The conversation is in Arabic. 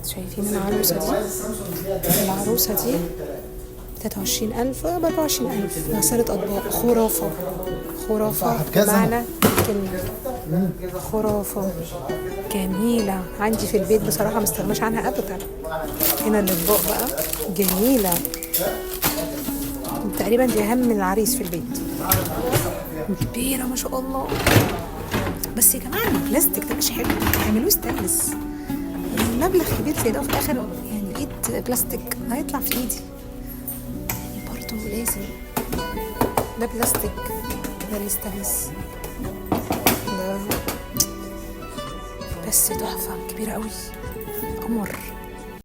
شايفين العروسة دي 23,000 ب24,000. غسالة أطباق خرافة بمعنى الكلمة، خرافة جميلة. عندي في البيت بصراحة مستغناش عنها أبدا. هنا الأطباق بقى جميلة تقريبا، دي أهم من العريس في البيت، كبيرة ما شاء الله. بس يا جماعة البلاستيك ده مش حلو، يعملوه ستانلس. مبلغ كبير زي ده وفي الآخر يعني ايد بلاستيك هيطلع في ايدي، يعني برضه لازم ده بلاستيك ده الستانلس ده. بس تحفة كبيرة قوي، قمر.